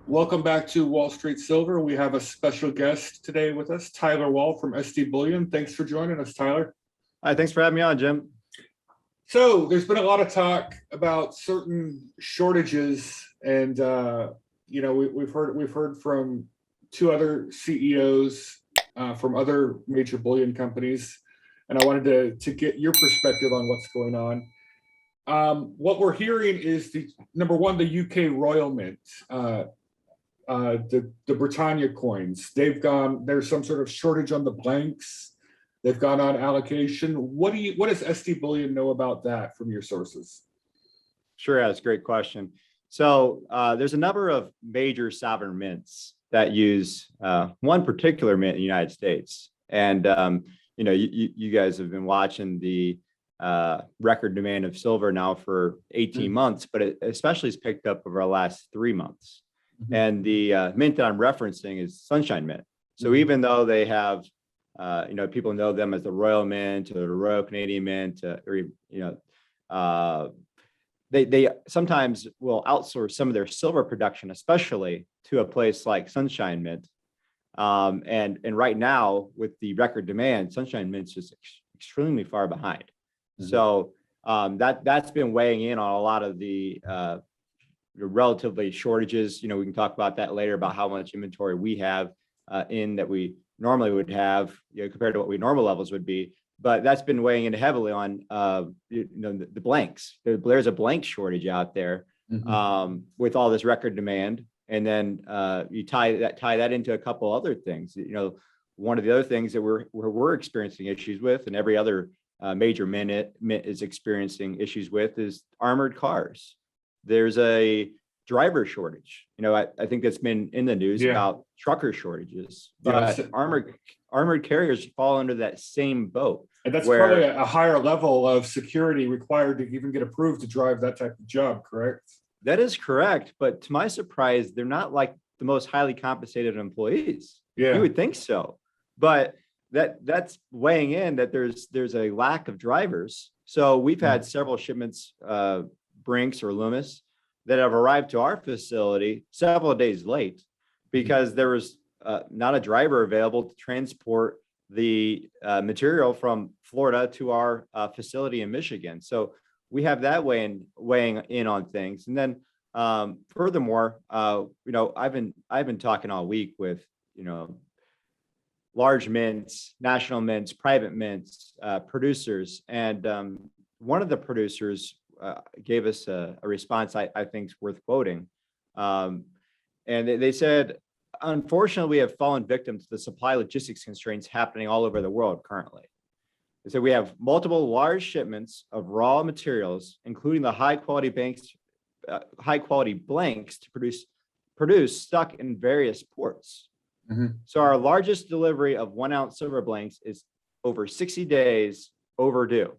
Welcome back to Wall Street Silver. We have a special guest today with us, Tyler Wall from SD Bullion. Thanks for joining us, Tyler. Hi, thanks for having me on, Jim. So there's been a lot of talk about certain shortages, and we've heard from two other CEOs from other major bullion companies, and I wanted to get your perspective on what's going on. What we're hearing is the number one, the UK Royal Mint. The Britannia coins. There's some sort of shortage on the blanks. They've gone on allocation. What does SD Bullion know about that from your sources? Sure, that's a great question. So there's a number of major sovereign mints that use one particular mint in the United States. And, you guys have been watching the record demand of silver now for 18 months, but it especially has picked up over the last 3 months. And the mint that I'm referencing is Sunshine Mint. So even though they have, people know them as the Royal Mint or the Royal Canadian Mint, they sometimes will outsource some of their silver production, especially to a place like Sunshine Mint. And right now, with the record demand, Sunshine Mint's just extremely far behind. So that's been weighing in on a lot of the relatively shortages. We can talk about that later, about how much inventory we have in that we normally would have, compared to what we normal levels would be. But that's been weighing in heavily on the blanks. There's a blank shortage out there with all this record demand, and then you tie that into a couple other things. One of the other things that we're experiencing issues with, and every other major mint is experiencing issues with, is armored cars. There's a driver shortage. I think that's been in the news about trucker shortages, but armored carriers fall under that same boat. And that's probably a higher level of security required to even get approved to drive that type of job, correct? That is correct. But to my surprise, they're not like the most highly compensated employees. Yeah. You would think so. But that's weighing in that there's a lack of drivers. So we've had several shipments, Brinks or Loomis, that have arrived to our facility several days late because there was not a driver available to transport the material from Florida to our facility in Michigan. So we have that weighing in on things. And then furthermore, I've been talking all week with large mints, national mints, private mints, producers, and one of the producers gave us a response I think is worth quoting. And they said, unfortunately, we have fallen victim to the supply logistics constraints happening all over the world currently. They said we have multiple large shipments of raw materials, including the high quality blanks to produce stuck in various ports. So our largest delivery of 1 ounce silver blanks is over 60 days overdue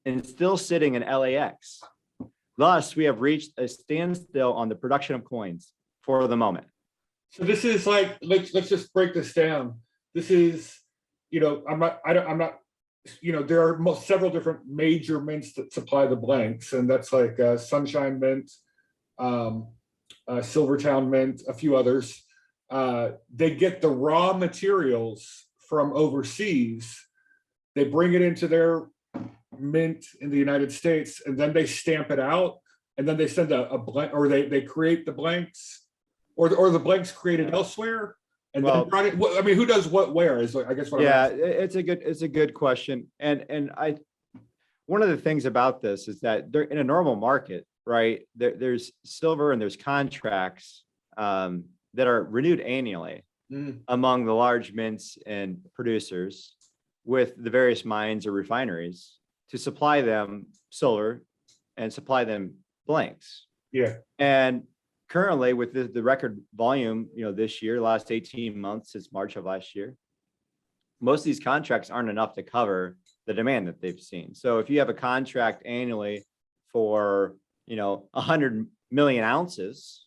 and still sitting in LAX. Thus, we have reached a standstill on the production of coins for the moment. So this is like, let's just break this down. This is, there are several different major mints that supply the blanks, and that's like Sunshine Mint, Silvertown Mint, a few others. They get the raw materials from overseas. They bring it into their mint in the United States, and then they stamp it out, and then they send a blank, or they create the blanks, or the blanks created elsewhere. And then who does what where is, I guess, what it's a good question. And one of the things about this is that they're in a normal market, right? There's silver and there's contracts that are renewed annually among the large mints and producers with the various mines or refineries to supply them silver and supply them blanks. Yeah. And currently with the record volume, this year, last 18 months since March of last year, most of these contracts aren't enough to cover the demand that they've seen. So if you have a contract annually for, 100 million ounces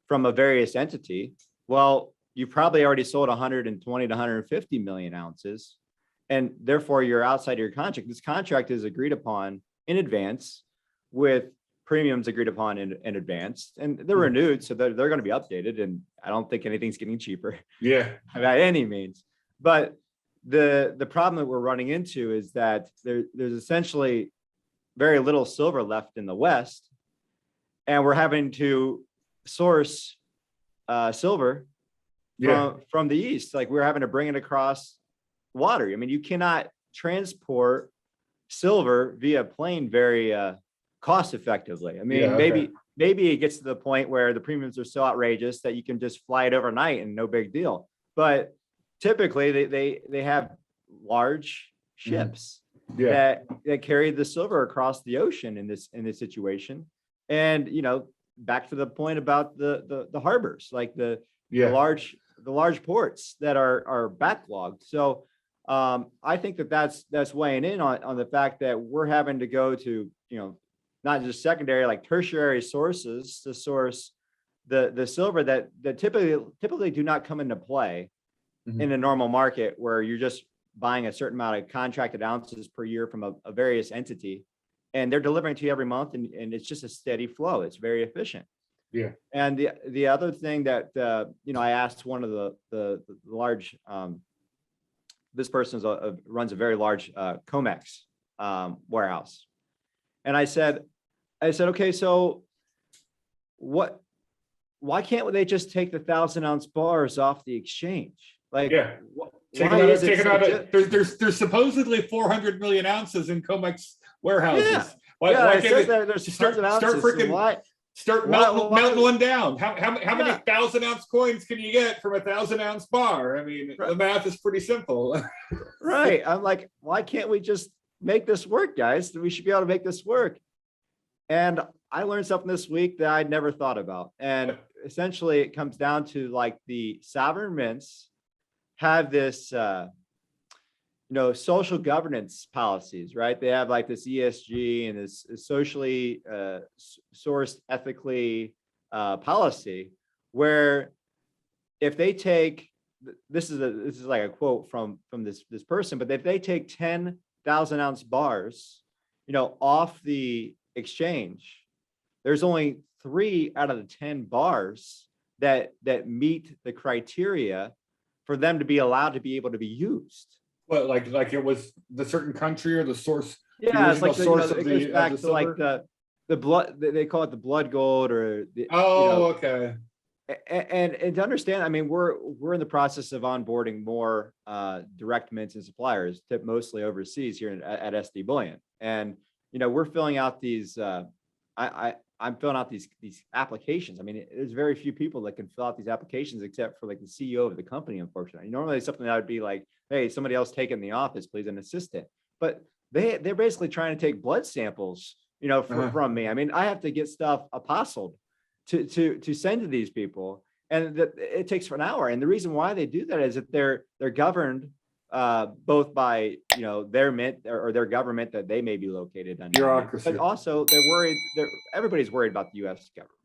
from a various entity, well, you probably already sold 120 to 150 million ounces. And therefore you're outside of your contract. This contract is agreed upon in advance with premiums agreed upon in advance, and they're renewed, so they're going to be updated. And I don't think anything's getting cheaper Yeah. by any means. But the problem that we're running into is that there's essentially very little silver left in the West, and we're having to source silver from the East. Like, we're having to bring it across water. I mean, you cannot transport silver via plane very cost effectively. I mean, maybe it gets to the point where the premiums are so outrageous that you can just fly it overnight and no big deal. But typically they have large ships that carry the silver across the ocean in this situation. And, you know, back to the point about the harbors, like the large ports that are backlogged. So I think that's weighing in on the fact that we're having to go to, you know, not just secondary, like tertiary sources to source the silver that typically do not come into play in a normal market, where you're just buying a certain amount of contracted ounces per year from a various entity, and they're delivering to you every month, and it's just a steady flow. It's very efficient. Yeah. And the other thing that you know, I asked one of the large this person runs a very large COMEX warehouse, and I said, okay, so why can't they just take the 1,000-ounce bars off the exchange? Like, there's supposedly 400 million ounces in COMEX warehouses. Why can't there's tons of ounces. Start melting one down? How many 1,000-ounce coins can you get from a 1,000-ounce bar? I mean, the math is pretty simple. Right. I'm like, why can't we just make this work, guys? We should be able to make this work. And I learned something this week that I'd never thought about. And essentially it comes down to, like, the sovereign mints have this, you know, social governance policies, right? They have like this ESG and this socially sourced ethically policy, where if they take, this is like a quote from this person, but if they take 10,000-ounce bars, you know, off the exchange, there's only 3 out of the 10 bars that meet the criteria for them to be allowed to be able to be used. What, like it was the certain country or the source? Yeah, it's like it goes back to like the blood. They call it the blood gold, or the, okay. And to understand, I mean, we're in the process of onboarding more direct mints and suppliers, mostly overseas here at SD Bullion, and you know, we're filling out these. I'm filling out these applications. I mean, there's very few people that can fill out these applications except for like the CEO of the company, unfortunately. Normally it's something that would be like, hey, somebody else take in the office, please, an assistant. But they're basically trying to take blood samples, you know, from me. I mean, I have to get stuff apostilled to send to these people, and it takes for an hour. And the reason why they do that is that they're governed both by, you know, their mint or their government that they may be located under, bureaucracy, but also they're worried. Everybody's worried about the U.S. government.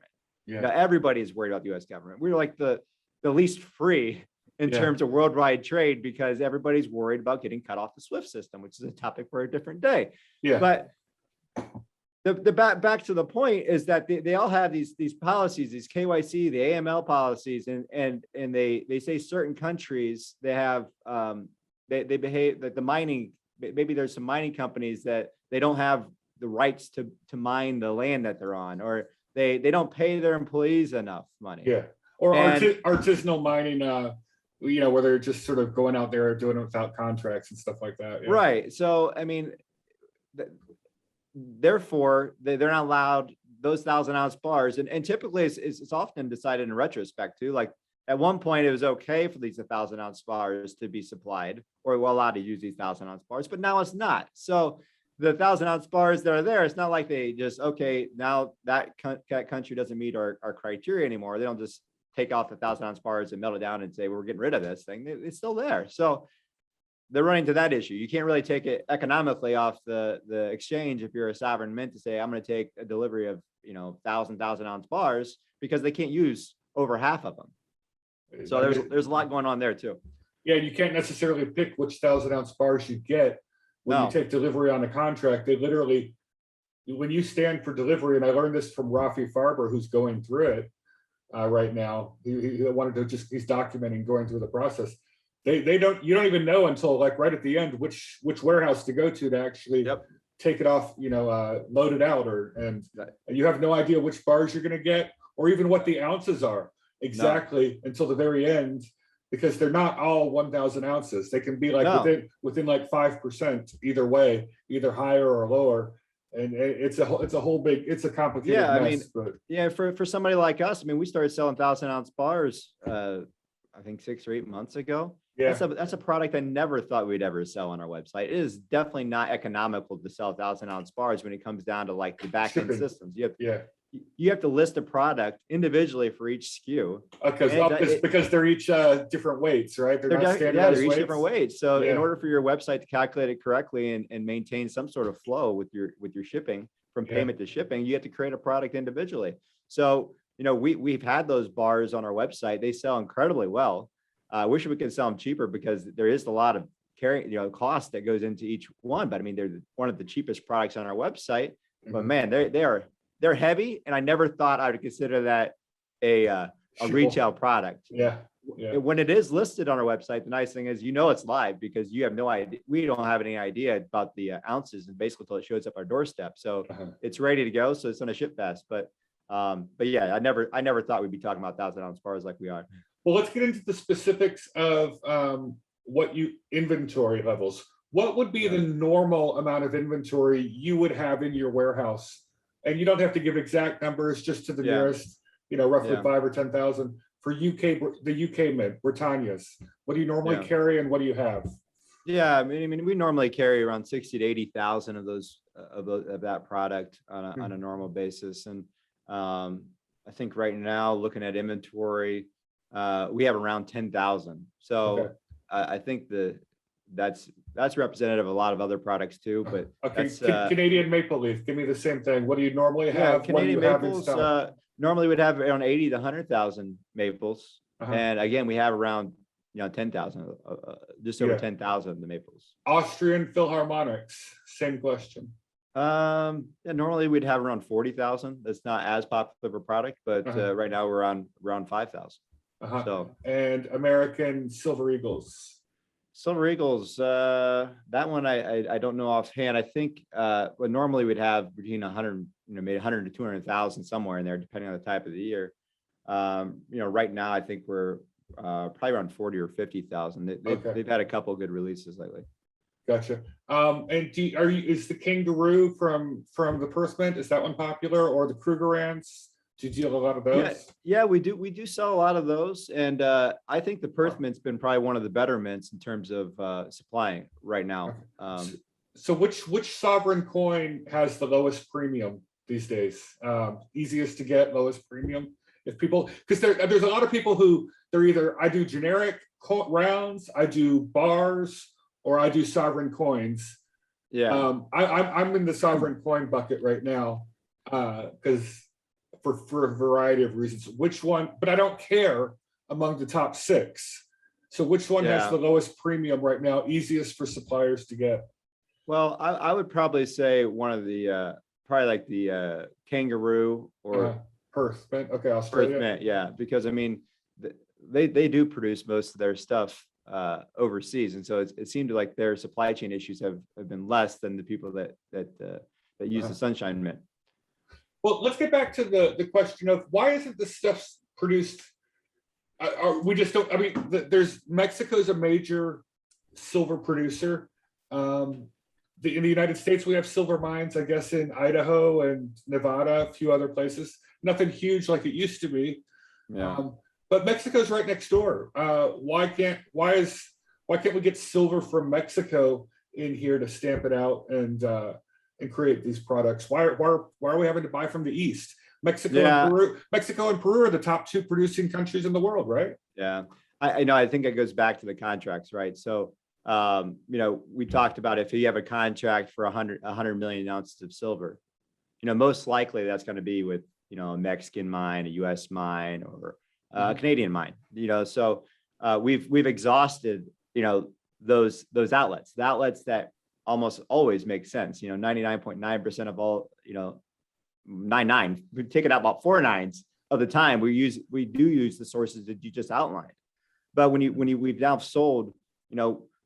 Yeah, you know, everybody's worried about the U.S. government. We're like the least free in terms of worldwide trade, because everybody's worried about getting cut off the SWIFT system, which is a topic for a different day. Yeah, but the back to the point is that they all have these policies, these KYC, the AML policies, and they say certain countries they have. They behave that the mining, maybe there's some mining companies that they don't have the rights to mine the land that they're on, or they don't pay their employees enough money. Yeah, or artisanal mining, you know, where they're just sort of going out there doing it without contracts and stuff like that. Yeah. Right. So, I mean, therefore, they're not allowed those 1,000-ounce bars, and typically it's often decided in retrospect too. Like, at one point, it was okay for these 1,000-ounce bars to be supplied, or we're allowed to use these 1,000-ounce bars, but now it's not. So the 1,000-ounce bars that are there, it's not like they just, okay, now that country doesn't meet our criteria anymore. They don't just take off the 1,000-ounce bars and melt it down and say, we're getting rid of this thing. It's still there. So they're running to that issue. You can't really take it economically off the exchange if you're a sovereign mint to say, I'm going to take a delivery of, you know, 1,000-ounce bars, because they can't use over half of them. So there's a lot going on there too. Yeah, you can't necessarily pick which 1,000-ounce bars you get when you take delivery on a contract. They literally when you stand for delivery, and I learned this from Rafi Farber, who's going through it right now. He wanted to he's documenting going through the process. You don't even know until like right at the end which warehouse to go to actually Yep. take it off, load it out, and you have no idea which bars you're going to get or even what the ounces are exactly until the very end, because they're not all 1,000 ounces. They can be like within like 5% either way, either higher or lower. And it's a complicated mess. For somebody like us, I mean, we started selling 1,000-ounce bars, I think 6 or 8 months ago. Yeah. That's a product I never thought we'd ever sell on our website. It is definitely not economical to sell 1,000-ounce bars when it comes down to like the back end systems. You have to list a product individually for each SKU. Because they're each different weights, right? They're not standardized they're each weights. different weights. So in order for your website to calculate it correctly and maintain some sort of flow with your shipping from payment to shipping, you have to create a product individually. So, we've had those bars on our website. They sell incredibly well. I wish we could sell them cheaper because there is a lot of cost that goes into each one. But I mean, they're one of the cheapest products on our website. Mm-hmm. But man, they're heavy, and I never thought I would consider that a retail product. Yeah. When it is listed on our website, the nice thing is it's live because you have no idea. We don't have any idea about the ounces, and basically until it shows up our doorstep. So it's ready to go. So it's going to ship fast. But yeah, I never thought we'd be talking about 1,000-ounce bars like we are. Well, let's get into the specifics of inventory levels. What would be the normal amount of inventory you would have in your warehouse? And you don't have to give exact numbers, just to the nearest, roughly 5 or 10,000 for the UK Mint, Britannias. What do you normally carry, and what do you have? Yeah, I mean, we normally carry around 60 to 80,000 of those of that product on a normal basis, and I think right now, looking at inventory, we have around 10,000. So I think that's representative of a lot of other products too. But Canadian maple leaf, give me the same thing. What do you normally have? Canadian maples normally would have around 80 to 100,000 maples, and again, we have around 10,000, just over 10,000 of the maples. Austrian Philharmonics, same question. Normally we'd have around 40,000. That's not as popular of a product, but right now we're on around 5,000. So, and American Silver Eagles. Silver Eagles, that one I don't know offhand. I think normally we'd have between 100, maybe 100 to 200,000 somewhere in there, depending on the type of the year. Right now I think we're probably around 40 or 50,000. They've had a couple of good releases lately. Gotcha. And is the Kangaroo from the Perth Mint, is that one popular, or the Krugerrands? Do you deal a lot of those? Yeah, we do. We do sell a lot of those, and I think the Perth Mint's been probably one of the better mints in terms of supplying right now. So which sovereign coin has the lowest premium these days? Easiest to get, lowest premium? If people, because there's a lot of people who they're either I do generic rounds, I do bars, or I do sovereign coins. Yeah. I'm in the sovereign coin bucket right now because for a variety of reasons. Which one? But I don't care among the top 6. So which one has the lowest premium right now? Easiest for suppliers to get? Well, I would probably say one of the probably like the Kangaroo or Perth Mint. Okay, Australia. Perth Mint, yeah, because I mean they do produce most of their stuff overseas, and so it seemed like their supply chain issues have been less than the people that use the Sunshine Mint. Well, let's get back to the question of why isn't this stuff produced? We just don't. I mean, Mexico's a major silver producer. In the United States, we have silver mines, I guess, in Idaho and Nevada, a few other places. Nothing huge like it used to be. Yeah. But Mexico's right next door. Why can't we get silver from Mexico in here to stamp it out and create these products? Why are we having to buy from the East? Mexico and Peru are the top 2 producing countries in the world, right? Yeah, I know. I think it goes back to the contracts, right? So, we talked about if you have a contract for 100 million ounces of silver, most likely that's going to be with, a Mexican mine, a U.S. mine, or a Canadian mine. So we've exhausted, those outlets, that almost always make sense. 99.9% of all, 99, we take it out about 4 nines of the time we do use the sources that you just outlined. But we've now sold,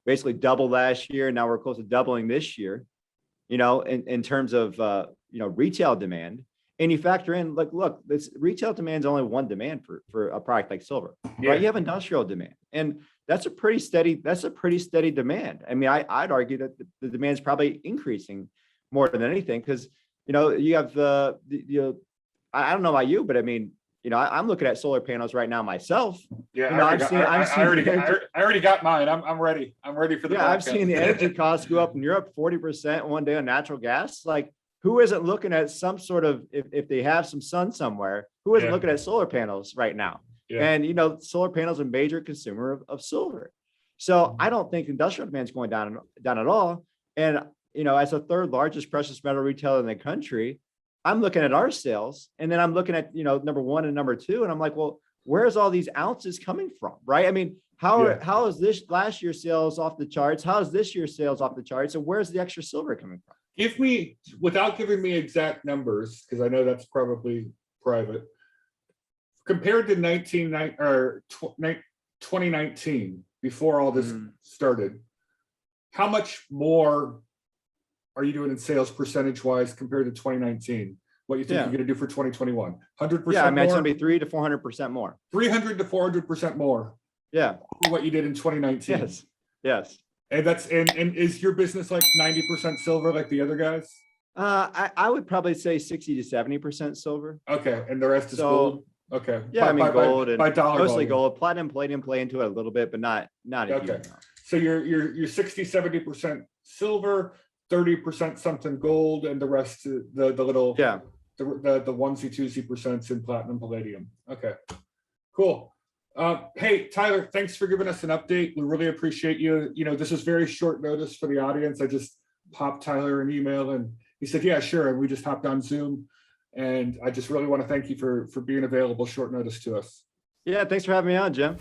basically double last year. Now we're close to doubling this year, in terms of, retail demand. And you factor in, like, look, this retail demand is only one demand for a product like silver, right? You have industrial demand, and that's a pretty steady demand. I mean, I'd argue that the demand is probably increasing more than anything because, you have I don't know about you, but I mean, I'm looking at solar panels right now myself. Yeah, I already got mine. I'm ready. I'm ready for the. Yeah, I've seen the energy costs go up in Europe 40% one day on natural gas. Like, who isn't looking at some sort of, if they have some sun somewhere, who isn't looking at solar panels right now? Yeah. And, solar panels are a major consumer of silver. So I don't think industrial demand is going down at all. And, as a third largest precious metal retailer in the country, I'm looking at our sales, and then I'm looking at, number one and number two. And I'm like, well, where's all these ounces coming from? Right. I mean, how is this last year's sales off the charts? How is this year's sales off the charts? And where's the extra silver coming from? Without giving me exact numbers, because I know that's probably private, compared to 2019, before all this started, how much more are you doing in sales percentage wise compared to 2019? What you think you're going to do for 2021? 100%? Yeah, I mean, it's going to be 300 to 400% more. 300 to 400% more. Yeah. For what you did in 2019. Yes. And and is your business like 90% silver like the other guys? I would probably say 60 to 70% silver. Okay, and the rest is gold. Okay. Yeah, gold and mostly volume. Gold. Platinum, palladium play into it a little bit, but not a huge amount. So you're 60, 70% silver, 30% something gold, and the rest the little the onesie twosie percents in platinum, palladium. Okay, cool. Hey, Tyler, thanks for giving us an update. We really appreciate you. This is very short notice for the audience. I just popped Tyler an email and he said, yeah, sure. And we just hopped on Zoom. And I just really want to thank you for being available short notice to us. Yeah, thanks for having me on, Jim.